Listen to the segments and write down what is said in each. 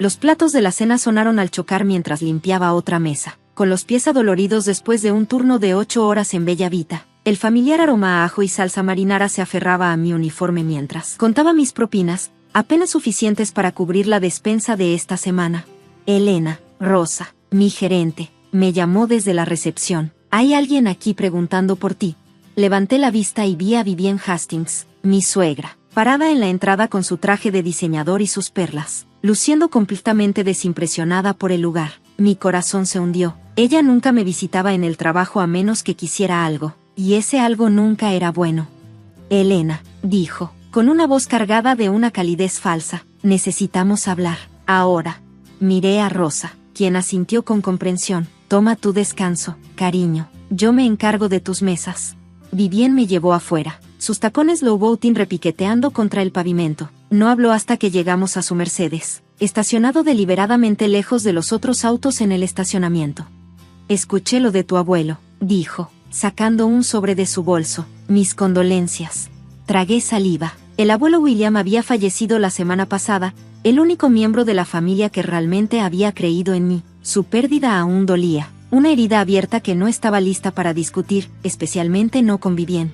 Los platos de la cena sonaron al chocar mientras limpiaba otra mesa. Con los pies adoloridos después de un turno de 8 horas en Bella Vita, el familiar aroma a ajo y salsa marinara se aferraba a mi uniforme mientras contaba mis propinas, apenas suficientes para cubrir la despensa de esta semana. Elena, Rosa, mi gerente, me llamó desde la recepción. «Hay alguien aquí preguntando por ti». Levanté la vista y vi a Vivienne Hastings, mi suegra, parada en la entrada con su traje de diseñador y sus perlas, luciendo completamente desimpresionada por el lugar. Mi corazón se hundió. Ella nunca me visitaba en el trabajo a menos que quisiera algo, y ese algo nunca era bueno. «Elena», dijo, con una voz cargada de una calidez falsa, «necesitamos hablar, ahora». Miré a Rosa, quien asintió con comprensión. «Toma tu descanso, cariño, yo me encargo de tus mesas». Vivienne me llevó afuera, sus tacones low-boating repiqueteando contra el pavimento. No habló hasta que llegamos a su Mercedes, estacionado deliberadamente lejos de los otros autos en el estacionamiento. «Escuché lo de tu abuelo», dijo, sacando un sobre de su bolso. «Mis condolencias». Tragué saliva. El abuelo William había fallecido la semana pasada, el único miembro de la familia que realmente había creído en mí. Su pérdida aún dolía, una herida abierta que no estaba lista para discutir, especialmente no con Vivienne.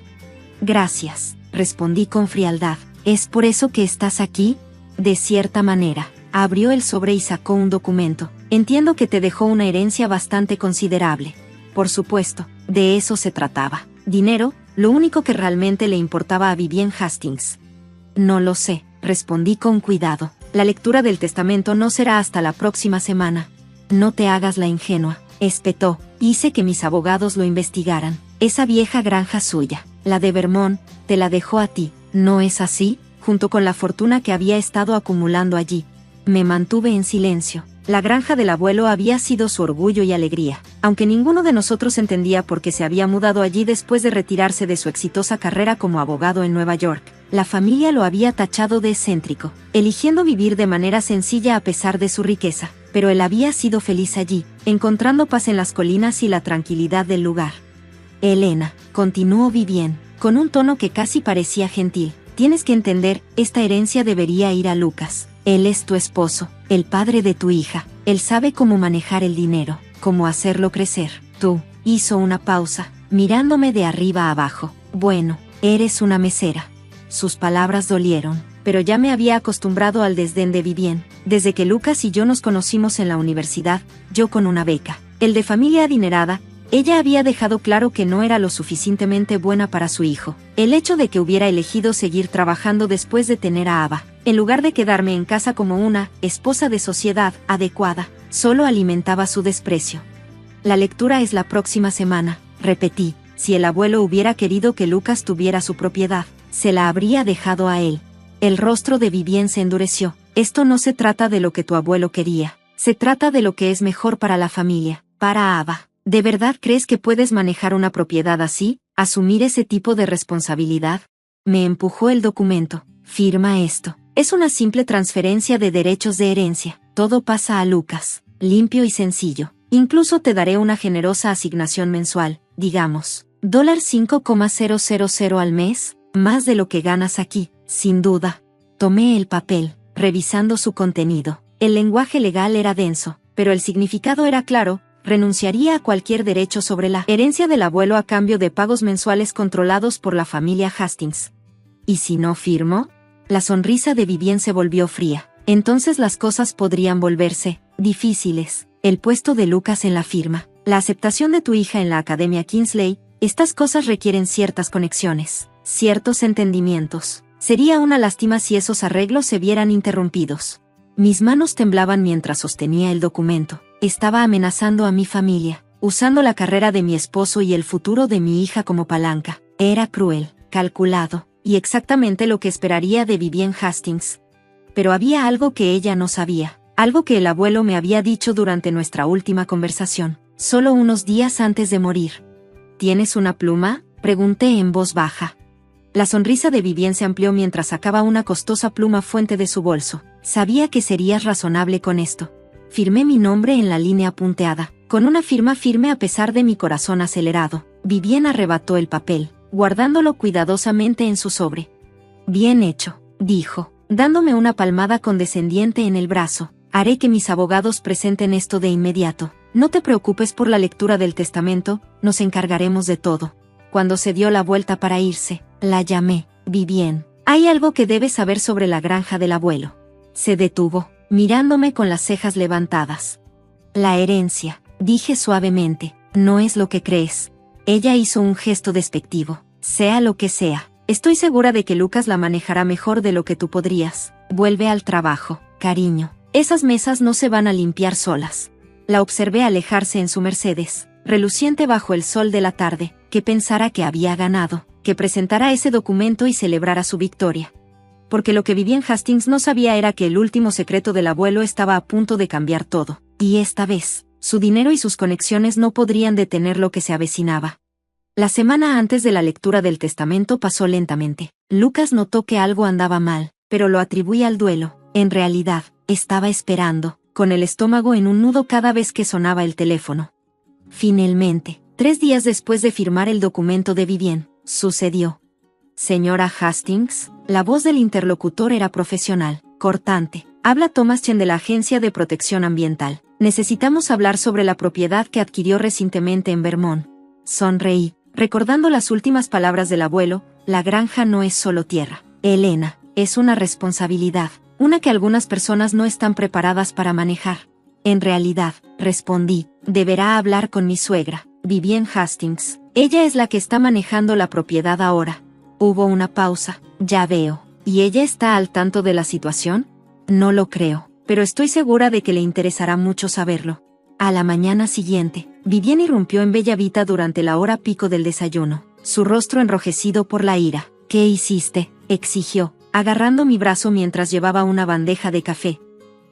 «Gracias», respondí con frialdad. «¿Es por eso que estás aquí?» «De cierta manera». Abrió el sobre y sacó un documento. «Entiendo que te dejó una herencia bastante considerable». Por supuesto, de eso se trataba. Dinero, lo único que realmente le importaba a Vivienne Hastings. «No lo sé», respondí con cuidado. «La lectura del testamento no será hasta la próxima semana». «No te hagas la ingenua», espetó. «Hice que mis abogados lo investigaran. Esa vieja granja suya, la de Vermont, te la dejó a ti, ¿no es así?», junto con la fortuna que había estado acumulando allí. Me mantuve en silencio. La granja del abuelo había sido su orgullo y alegría, aunque ninguno de nosotros entendía por qué se había mudado allí después de retirarse de su exitosa carrera como abogado en Nueva York. La familia lo había tachado de excéntrico, eligiendo vivir de manera sencilla a pesar de su riqueza, pero él había sido feliz allí, encontrando paz en las colinas y la tranquilidad del lugar. «Elena», continuó Vivienne, con un tono que casi parecía gentil, «tienes que entender, esta herencia debería ir a Lucas. Él es tu esposo, el padre de tu hija. Él sabe cómo manejar el dinero, cómo hacerlo crecer. Tú», hizo una pausa, mirándome de arriba a abajo. «Bueno, eres una mesera». Sus palabras dolieron, pero ya me había acostumbrado al desdén de Vivienne. Desde que Lucas y yo nos conocimos en la universidad, yo con una beca, él de familia adinerada, ella había dejado claro que no era lo suficientemente buena para su hijo. El hecho de que hubiera elegido seguir trabajando después de tener a Ava, en lugar de quedarme en casa como una esposa de sociedad adecuada, solo alimentaba su desprecio. «La lectura es la próxima semana», repetí. Si el abuelo hubiera querido que Lucas tuviera su propiedad, se la habría dejado a él. El rostro de Vivienne se endureció. «Esto no se trata de lo que tu abuelo quería. Se trata de lo que es mejor para la familia, para Ava. ¿De verdad crees que puedes manejar una propiedad así? ¿Asumir ese tipo de responsabilidad?» Me empujó el documento. «Firma esto. Es una simple transferencia de derechos de herencia. Todo pasa a Lucas. Limpio y sencillo. Incluso te daré una generosa asignación mensual, digamos, $5,000 al mes, más de lo que ganas aquí, sin duda». Tomé el papel, revisando su contenido. El lenguaje legal era denso, pero el significado era claro. Renunciaría a cualquier derecho sobre la herencia del abuelo a cambio de pagos mensuales controlados por la familia Hastings. ¿Y si no firmo? La sonrisa de Vivienne se volvió fría. Entonces las cosas podrían volverse difíciles. El puesto de Lucas en la firma, la aceptación de tu hija en la Academia Kingsley, estas cosas requieren ciertas conexiones, ciertos entendimientos. Sería una lástima si esos arreglos se vieran interrumpidos. Mis manos temblaban mientras sostenía el documento. Estaba amenazando a mi familia, usando la carrera de mi esposo y el futuro de mi hija como palanca. Era cruel, calculado, y exactamente lo que esperaría de Vivienne Hastings. Pero había algo que ella no sabía, algo que el abuelo me había dicho durante nuestra última conversación, solo unos días antes de morir. «¿Tienes una pluma?», pregunté en voz baja. La sonrisa de Vivienne se amplió mientras sacaba una costosa pluma fuente de su bolso. «Sabía que serías razonable con esto». Firmé mi nombre en la línea punteada, con una firma firme a pesar de mi corazón acelerado. Vivienne arrebató el papel, guardándolo cuidadosamente en su sobre. «Bien hecho», dijo, dándome una palmada condescendiente en el brazo. Haré que mis abogados presenten esto de inmediato. No te preocupes por la lectura del testamento, nos encargaremos de todo. Cuando se dio la vuelta para irse, la llamé. Vivien, hay algo que debes saber sobre la granja del abuelo. Se detuvo, mirándome con las cejas levantadas. La herencia, dije suavemente, no es lo que crees. Ella hizo un gesto despectivo. Sea lo que sea, estoy segura de que Lucas la manejará mejor de lo que tú podrías. Vuelve al trabajo, cariño. Esas mesas no se van a limpiar solas. La observé alejarse en su Mercedes, reluciente bajo el sol de la tarde, que pensara que había ganado, que presentara ese documento y celebrara su victoria. Porque lo que Vivien Hastings no sabía era que el último secreto del abuelo estaba a punto de cambiar todo, y esta vez, su dinero y sus conexiones no podrían detener lo que se avecinaba. La semana antes de la lectura del testamento pasó lentamente. Lucas notó que algo andaba mal, pero lo atribuía al duelo. En realidad, estaba esperando, con el estómago en un nudo cada vez que sonaba el teléfono. Finalmente, 3 días después de firmar el documento de Vivien, sucedió. Señora Hastings, la voz del interlocutor era profesional, cortante. Habla Thomas Chen de la Agencia de Protección Ambiental. Necesitamos hablar sobre la propiedad que adquirió recientemente en Vermont. Sonreí, recordando las últimas palabras del abuelo, la granja no es solo tierra. Elena, es una responsabilidad, una que algunas personas no están preparadas para manejar. En realidad, respondí, deberá hablar con mi suegra, Vivien Hastings. Ella es la que está manejando la propiedad ahora. Hubo una pausa. Ya veo. ¿Y ella está al tanto de la situación? No lo creo, pero estoy segura de que le interesará mucho saberlo. A la mañana siguiente, Vivien irrumpió en Bella Vita durante la hora pico del desayuno, su rostro enrojecido por la ira. ¿Qué hiciste?, exigió, agarrando mi brazo mientras llevaba una bandeja de café.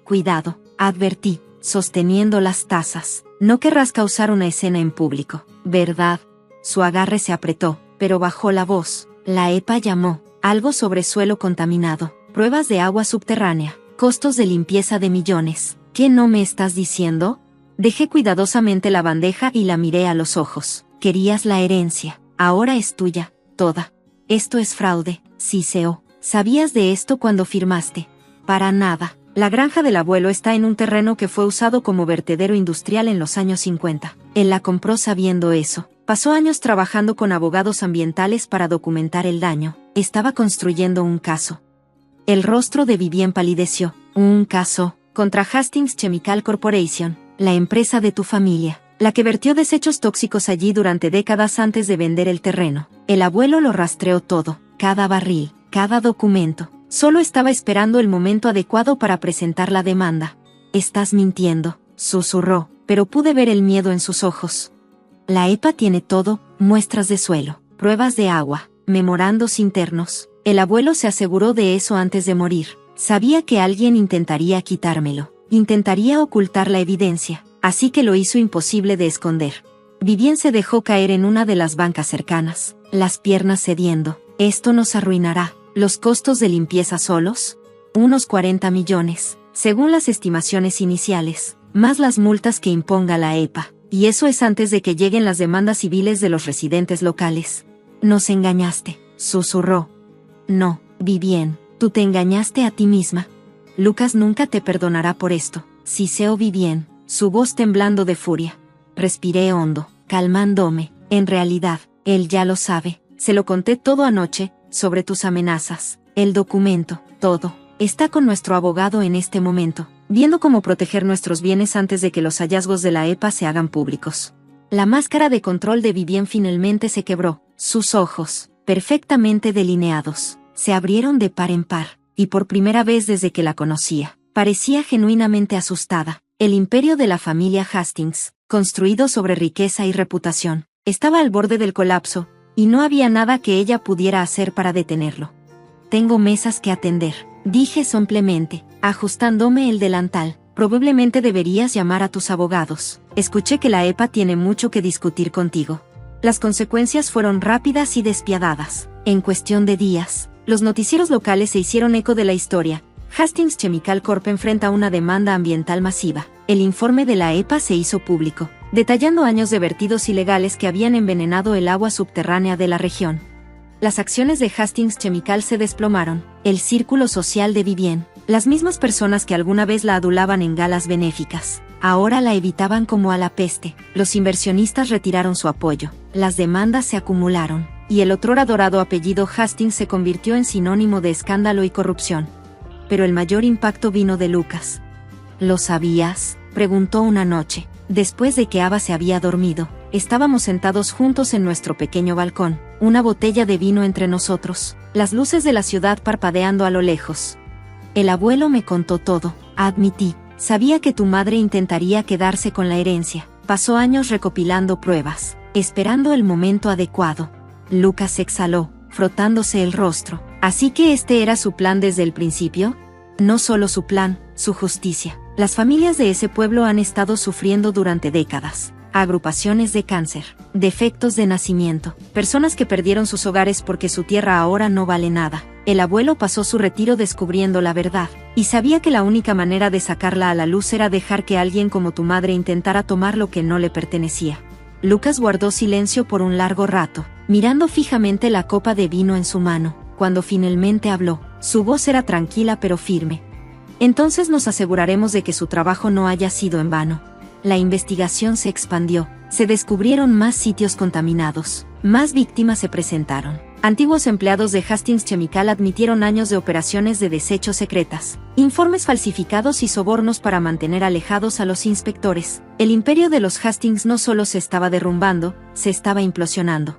Cuidado, advertí, sosteniendo las tazas. No querrás causar una escena en público, ¿verdad? Su agarre se apretó, pero bajó la voz. La EPA llamó, algo sobre suelo contaminado, pruebas de agua subterránea, costos de limpieza de millones. ¿Qué no me estás diciendo? Dejé cuidadosamente la bandeja y la miré a los ojos. Querías la herencia, ahora es tuya, toda. Esto es fraude, Ciceo. ¿Sabías de esto cuando firmaste? Para nada. La granja del abuelo está en un terreno que fue usado como vertedero industrial en los años 50. Él la compró sabiendo eso. Pasó años trabajando con abogados ambientales para documentar el daño. Estaba construyendo un caso. El rostro de Vivien palideció. Un caso contra Hastings Chemical Corporation, la empresa de tu familia, la que vertió desechos tóxicos allí durante décadas antes de vender el terreno. El abuelo lo rastreó todo, cada barril, cada documento. Solo estaba esperando el momento adecuado para presentar la demanda. Estás mintiendo, susurró, pero pude ver el miedo en sus ojos. La EPA tiene todo, muestras de suelo, pruebas de agua, memorandos internos. El abuelo se aseguró de eso antes de morir. Sabía que alguien intentaría quitármelo, intentaría ocultar la evidencia, así que lo hizo imposible de esconder. Vivien se dejó caer en una de las bancas cercanas, las piernas cediendo. Esto nos arruinará. ¿Los costos de limpieza solos? Unos 40 millones, según las estimaciones iniciales, más las multas que imponga la EPA. Y eso es antes de que lleguen las demandas civiles de los residentes locales. Nos engañaste, susurró. No, Vivien, tú te engañaste a ti misma. Lucas nunca te perdonará por esto, Ciceo Vivien, su voz temblando de furia. Respiré hondo, calmándome. En realidad, él ya lo sabe. Se lo conté todo anoche, sobre tus amenazas, el documento, todo. Está con nuestro abogado en este momento, viendo cómo proteger nuestros bienes antes de que los hallazgos de la EPA se hagan públicos. La máscara de control de Vivien finalmente se quebró. Sus ojos, perfectamente delineados, se abrieron de par en par, y por primera vez desde que la conocía, parecía genuinamente asustada. El imperio de la familia Hastings, construido sobre riqueza y reputación, estaba al borde del colapso, y no había nada que ella pudiera hacer para detenerlo. Tengo mesas que atender, dije somplemente, ajustándome el delantal. Probablemente deberías llamar a tus abogados. Escuché que la EPA tiene mucho que discutir contigo. Las consecuencias fueron rápidas y despiadadas. En cuestión de días, los noticieros locales se hicieron eco de la historia. Hastings Chemical Corp enfrenta una demanda ambiental masiva. El informe de la EPA se hizo público, detallando años de vertidos ilegales que habían envenenado el agua subterránea de la región. Las acciones de Hastings Chemical se desplomaron. El círculo social de Vivien, Las mismas personas que alguna vez la adulaban en galas benéficas, ahora la evitaban como a la peste. Los inversionistas retiraron su apoyo, las demandas se acumularon, y el otrora dorado apellido Hastings se convirtió en sinónimo de escándalo y corrupción. Pero el mayor impacto vino de Lucas. ¿Lo sabías?, preguntó una noche, después de que Ava se había dormido. Estábamos sentados juntos en nuestro pequeño balcón, una botella de vino entre nosotros, las luces de la ciudad parpadeando a lo lejos. El abuelo me contó todo, admití. Sabía que tu madre intentaría quedarse con la herencia. Pasó años recopilando pruebas, esperando el momento adecuado. Lucas exhaló, frotándose el rostro. ¿Así que este era su plan desde el principio? No solo su plan, su justicia. Las familias de ese pueblo han estado sufriendo durante décadas. Agrupaciones de cáncer, defectos de nacimiento, personas que perdieron sus hogares porque su tierra ahora no vale nada. El abuelo pasó su retiro descubriendo la verdad, y sabía que la única manera de sacarla a la luz era dejar que alguien como tu madre intentara tomar lo que no le pertenecía. Lucas guardó silencio por un largo rato, mirando fijamente la copa de vino en su mano. Cuando finalmente habló, su voz era tranquila pero firme. Entonces nos aseguraremos de que su trabajo no haya sido en vano. La investigación se expandió, se descubrieron más sitios contaminados, más víctimas se presentaron. Antiguos empleados de Hastings Chemical admitieron años de operaciones de desechos secretas, informes falsificados y sobornos para mantener alejados a los inspectores. El imperio de los Hastings no solo se estaba derrumbando, se estaba implosionando.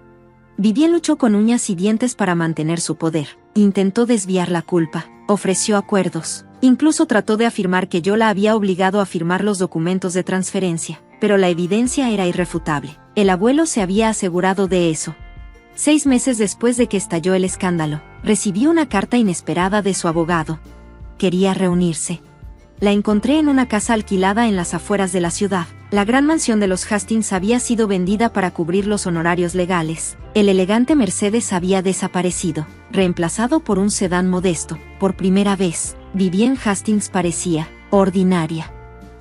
Vivian luchó con uñas y dientes para mantener su poder. Intentó desviar la culpa, ofreció acuerdos. Incluso trató de afirmar que yo la había obligado a firmar los documentos de transferencia, pero la evidencia era irrefutable. El abuelo se había asegurado de eso. 6 meses después de que estalló el escándalo, recibió una carta inesperada de su abogado. Quería reunirse. La encontré en una casa alquilada en las afueras de la ciudad. La gran mansión de los Hastings había sido vendida para cubrir los honorarios legales. El elegante Mercedes había desaparecido, reemplazado por un sedán modesto. Por primera vez, Vivian Hastings parecía ordinaria.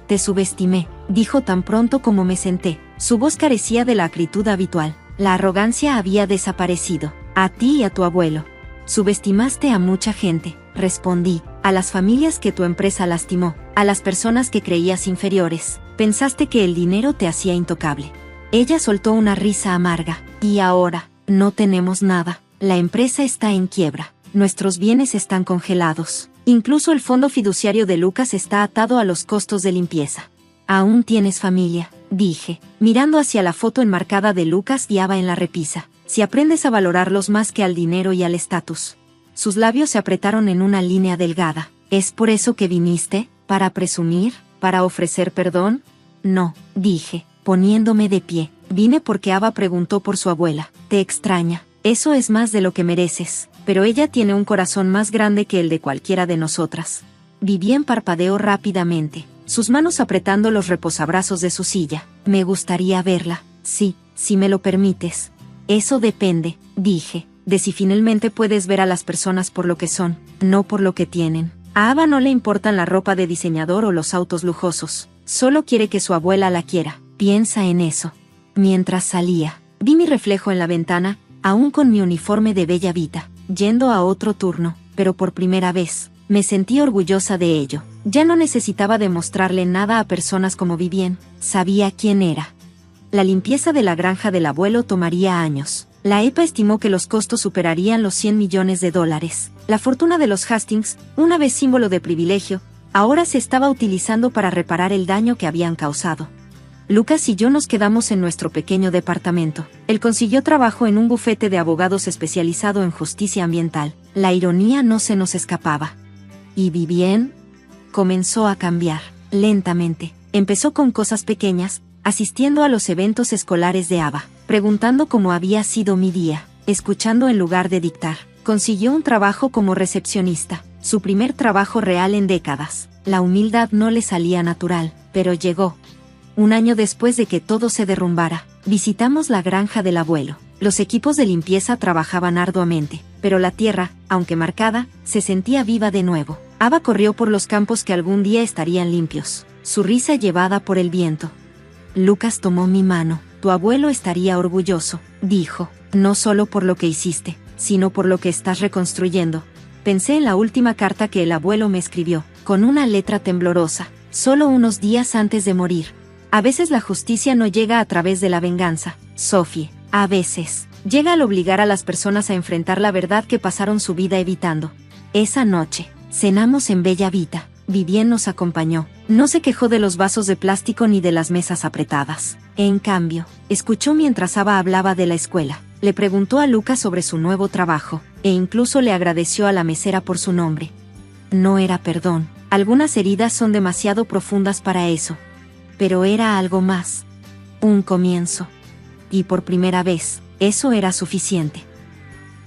Te subestimé, dijo tan pronto como me senté. Su voz carecía de la acritud habitual. La arrogancia había desaparecido. A ti y a tu abuelo. Subestimaste a mucha gente, respondí. A las familias que tu empresa lastimó, a las personas que creías inferiores. Pensaste que el dinero te hacía intocable. Ella soltó una risa amarga. Y ahora, no tenemos nada. La empresa está en quiebra. Nuestros bienes están congelados. Incluso el fondo fiduciario de Lucas está atado a los costos de limpieza. Aún tienes familia, dije, mirando hacia la foto enmarcada de Lucas y Ava en la repisa. Si aprendes a valorarlos más que al dinero y al estatus. Sus labios se apretaron en una línea delgada. ¿Es por eso que viniste? ¿Para presumir? ¿Para ofrecer perdón? No, dije, poniéndome de pie. Vine porque Ava preguntó por su abuela. Te extraña. Eso es más de lo que mereces. Pero ella tiene un corazón más grande que el de cualquiera de nosotras. Vivian parpadeó rápidamente, sus manos apretando los reposabrazos de su silla. Me gustaría verla. Sí, si me lo permites. Eso depende, dije, de si finalmente puedes ver a las personas por lo que son, no por lo que tienen. A Ava no le importan la ropa de diseñador o los autos lujosos. Solo quiere que su abuela la quiera. Piensa en eso. Mientras salía, vi mi reflejo en la ventana, aún con mi uniforme de bella vita, yendo a otro turno, pero por primera vez, me sentí orgullosa de ello. Ya no necesitaba demostrarle nada a personas como Vivian, sabía quién era. La limpieza de la granja del abuelo tomaría años. La EPA estimó que los costos superarían los $100 millones. La fortuna de los Hastings, una vez símbolo de privilegio, ahora se estaba utilizando para reparar el daño que habían causado. Lucas y yo nos quedamos en nuestro pequeño departamento. Él consiguió trabajo en un bufete de abogados especializado en justicia ambiental. La ironía no se nos escapaba. ¿Y Vivian? Comenzó a cambiar, lentamente. Empezó con cosas pequeñas, asistiendo a los eventos escolares de Ava, preguntando cómo había sido mi día, escuchando en lugar de dictar. Consiguió un trabajo como recepcionista, su primer trabajo real en décadas. La humildad no le salía natural, pero llegó. Un año después de que todo se derrumbara, visitamos la granja del abuelo. Los equipos de limpieza trabajaban arduamente, pero la tierra, aunque marcada, se sentía viva de nuevo. Ava corrió por los campos que algún día estarían limpios, su risa llevada por el viento. Lucas tomó mi mano. Tu abuelo estaría orgulloso, dijo, no solo por lo que hiciste, sino por lo que estás reconstruyendo. Pensé en la última carta que el abuelo me escribió, con una letra temblorosa, solo unos días antes de morir. A veces la justicia no llega a través de la venganza, Sophie. A veces, llega al obligar a las personas a enfrentar la verdad que pasaron su vida evitando. Esa noche, cenamos en Bella Vita. Vivien nos acompañó. No se quejó de los vasos de plástico ni de las mesas apretadas. En cambio, escuchó mientras Ava hablaba de la escuela. Le preguntó a Luca sobre su nuevo trabajo, e incluso le agradeció a la mesera por su nombre. No era perdón. Algunas heridas son demasiado profundas para eso. Pero era algo más. Un comienzo. Y por primera vez, eso era suficiente.